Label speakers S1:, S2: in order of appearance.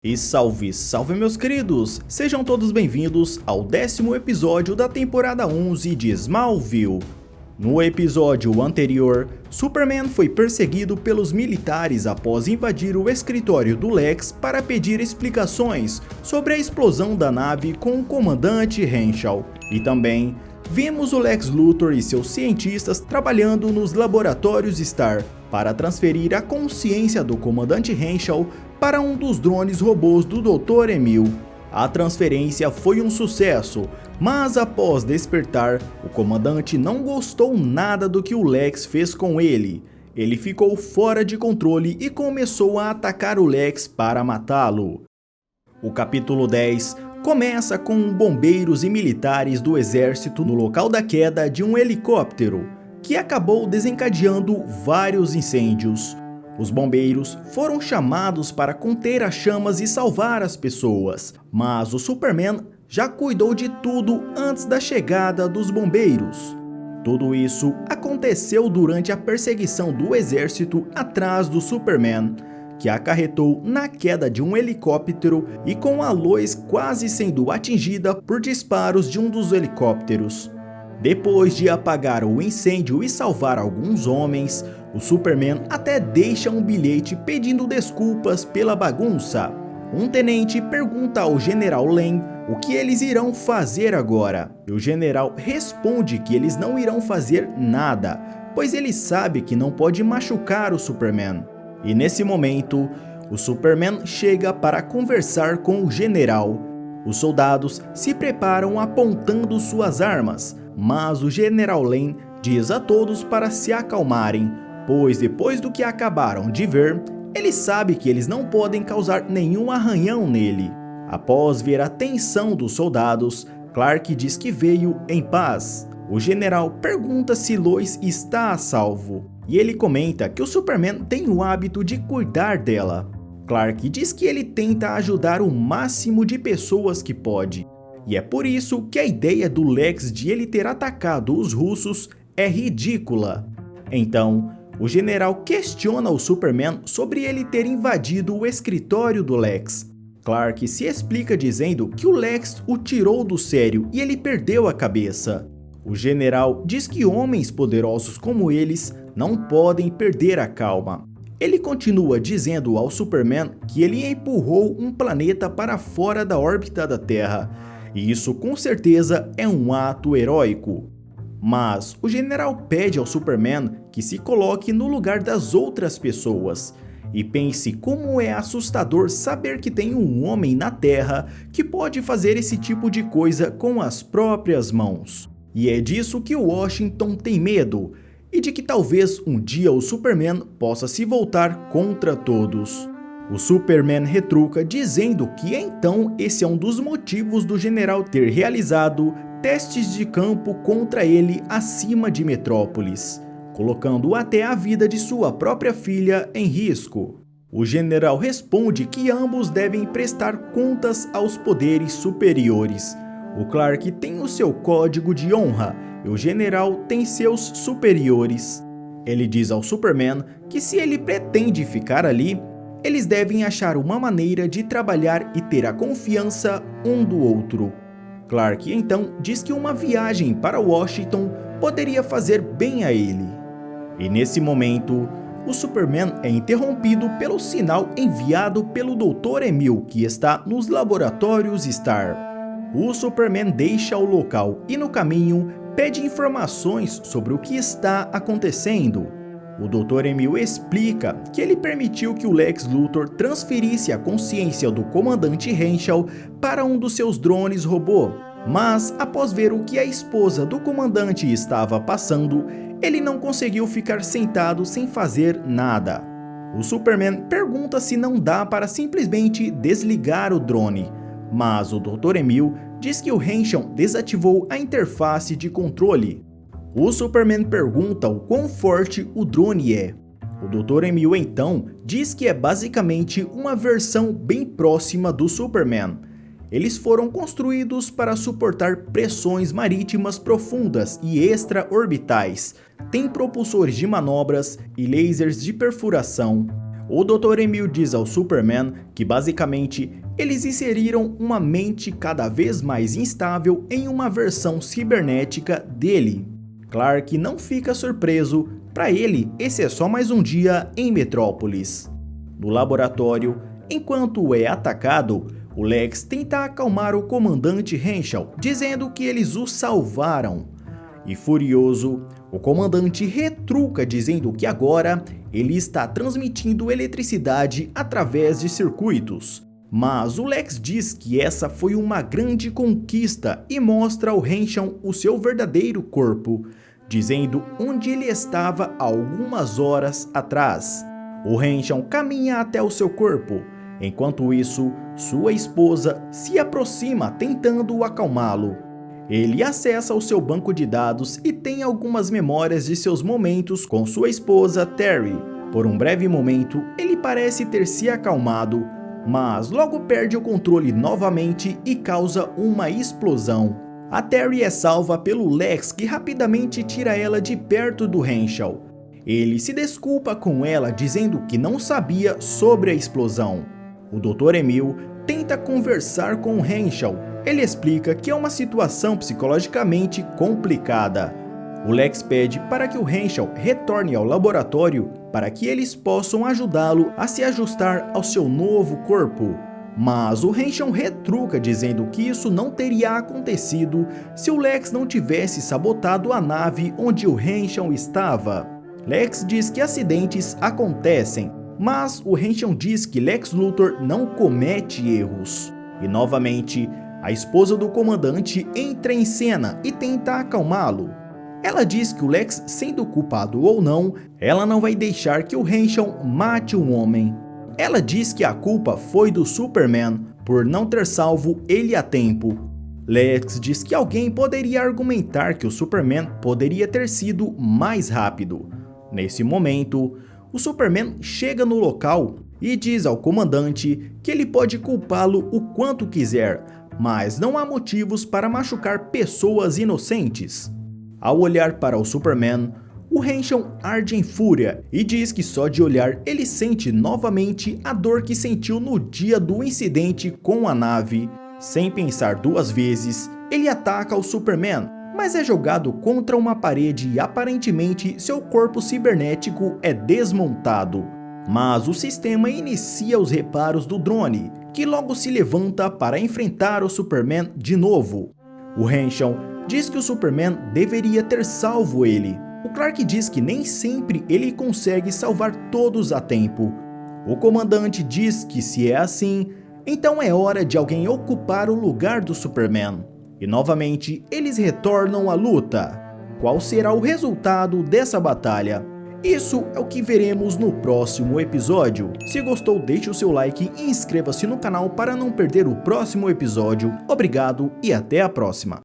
S1: E salve, salve meus queridos! Sejam todos bem-vindos ao 10º episódio da temporada 11 de Smallville. No episódio anterior, Superman foi perseguido pelos militares após invadir o escritório do Lex para pedir explicações sobre a explosão da nave com o comandante Henshaw. E também vimos o Lex Luthor e seus cientistas trabalhando nos laboratórios Star para transferir a consciência do comandante Henshaw para um dos drones robôs do Dr. Emil. A transferência foi um sucesso, mas após despertar, o comandante não gostou nada do que o Lex fez com ele. Ele ficou fora de controle e começou a atacar o Lex para matá-lo. O capítulo 10 começa com bombeiros e militares do exército no local da queda de um helicóptero, que acabou desencadeando vários incêndios. Os bombeiros foram chamados para conter as chamas e salvar as pessoas, mas o Superman já cuidou de tudo antes da chegada dos bombeiros. Tudo isso aconteceu durante a perseguição do exército atrás do Superman, que acarretou na queda de um helicóptero e com a Lois quase sendo atingida por disparos de um dos helicópteros. Depois de apagar o incêndio e salvar alguns homens, o Superman até deixa um bilhete pedindo desculpas pela bagunça. Um tenente pergunta ao General Lane o que eles irão fazer agora, e o general responde que eles não irão fazer nada, pois ele sabe que não pode machucar o Superman. E nesse momento, o Superman chega para conversar com o general. Os soldados se preparam apontando suas armas, mas o General Lane diz a todos para se acalmarem, pois depois do que acabaram de ver, ele sabe que eles não podem causar nenhum arranhão nele. Após ver a tensão dos soldados, Clark diz que veio em paz. O general pergunta se Lois está a salvo, e ele comenta que o Superman tem o hábito de cuidar dela. Clark diz que ele tenta ajudar o máximo de pessoas que pode, e é por isso que a ideia do Lex de ele ter atacado os russos é ridícula. Então, o general questiona o Superman sobre ele ter invadido o escritório do Lex. Clark se explica dizendo que o Lex o tirou do sério e ele perdeu a cabeça. O general diz que homens poderosos como eles não podem perder a calma. Ele continua dizendo ao Superman que ele empurrou um planeta para fora da órbita da Terra, e isso com certeza é um ato heróico. Mas o general pede ao Superman que se coloque no lugar das outras pessoas e pense como é assustador saber que tem um homem na Terra que pode fazer esse tipo de coisa com as próprias mãos. E é disso que o Washington tem medo, e de que talvez um dia o Superman possa se voltar contra todos. O Superman retruca dizendo que então esse é um dos motivos do general ter realizado testes de campo contra ele acima de Metrópolis, colocando até a vida de sua própria filha em risco. O general responde que ambos devem prestar contas aos poderes superiores. O Clark tem o seu código de honra e o general tem seus superiores. Ele diz ao Superman que se ele pretende ficar ali, eles devem achar uma maneira de trabalhar e ter a confiança um do outro. Clark então diz que uma viagem para Washington poderia fazer bem a ele. E nesse momento, o Superman é interrompido pelo sinal enviado pelo Dr. Emil, que está nos laboratórios Star. O Superman deixa o local e no caminho pede informações sobre o que está acontecendo. O Dr. Emil explica que ele permitiu que o Lex Luthor transferisse a consciência do comandante Henshaw para um dos seus drones robô, mas após ver o que a esposa do comandante estava passando, ele não conseguiu ficar sentado sem fazer nada. O Superman pergunta se não dá para simplesmente desligar o drone, mas o Dr. Emil diz que o Henshaw desativou a interface de controle. O Superman pergunta o quão forte o drone é. O Dr. Emil então diz que é basicamente uma versão bem próxima do Superman. Eles foram construídos para suportar pressões marítimas profundas e extraorbitais, têm propulsores de manobras e lasers de perfuração. O Dr. Emil diz ao Superman que basicamente eles inseriram uma mente cada vez mais instável em uma versão cibernética dele. Clark não fica surpreso, para ele esse é só mais um dia em Metrópolis. No laboratório, enquanto é atacado, o Lex tenta acalmar o comandante Henshaw, dizendo que eles o salvaram. E furioso, o comandante retruca dizendo que agora ele está transmitindo eletricidade através de circuitos. Mas o Lex diz que essa foi uma grande conquista e mostra ao Henshaw o seu verdadeiro corpo, dizendo onde ele estava há algumas horas atrás. O Henshaw caminha até o seu corpo. Enquanto isso, sua esposa se aproxima tentando acalmá-lo. Ele acessa o seu banco de dados e tem algumas memórias de seus momentos com sua esposa Terry. Por um breve momento, ele parece ter se acalmado, mas logo perde o controle novamente e causa uma explosão. A Terry é salva pelo Lex, que rapidamente tira ela de perto do Henshaw. Ele se desculpa com ela dizendo que não sabia sobre a explosão. O Dr. Emil tenta conversar com o Henshaw. Ele explica que é uma situação psicologicamente complicada. O Lex pede para que o Henshaw retorne ao laboratório para que eles possam ajudá-lo a se ajustar ao seu novo corpo. Mas o Henshaw retruca dizendo que isso não teria acontecido se o Lex não tivesse sabotado a nave onde o Henshaw estava. Lex diz que acidentes acontecem, mas o Henshaw diz que Lex Luthor não comete erros. E novamente, a esposa do comandante entra em cena e tenta acalmá-lo. Ela diz que o Lex, sendo culpado ou não, ela não vai deixar que o Henshaw mate um homem. Ela diz que a culpa foi do Superman por não ter salvo ele a tempo. Lex diz que alguém poderia argumentar que o Superman poderia ter sido mais rápido. Nesse momento, o Superman chega no local e diz ao comandante que ele pode culpá-lo o quanto quiser, mas não há motivos para machucar pessoas inocentes. Ao olhar para o Superman, o Henshaw arde em fúria e diz que só de olhar ele sente novamente a dor que sentiu no dia do incidente com a nave. Sem pensar duas vezes, ele ataca o Superman, mas é jogado contra uma parede e aparentemente seu corpo cibernético é desmontado. Mas o sistema inicia os reparos do drone, que logo se levanta para enfrentar o Superman de novo. O Henshaw diz que o Superman deveria ter salvo ele. O Clark diz que nem sempre ele consegue salvar todos a tempo. O comandante diz que se é assim, então é hora de alguém ocupar o lugar do Superman. E novamente eles retornam à luta. Qual será o resultado dessa batalha? Isso é o que veremos no próximo episódio. Se gostou, deixe o seu like e inscreva-se no canal para não perder o próximo episódio. Obrigado e até a próxima.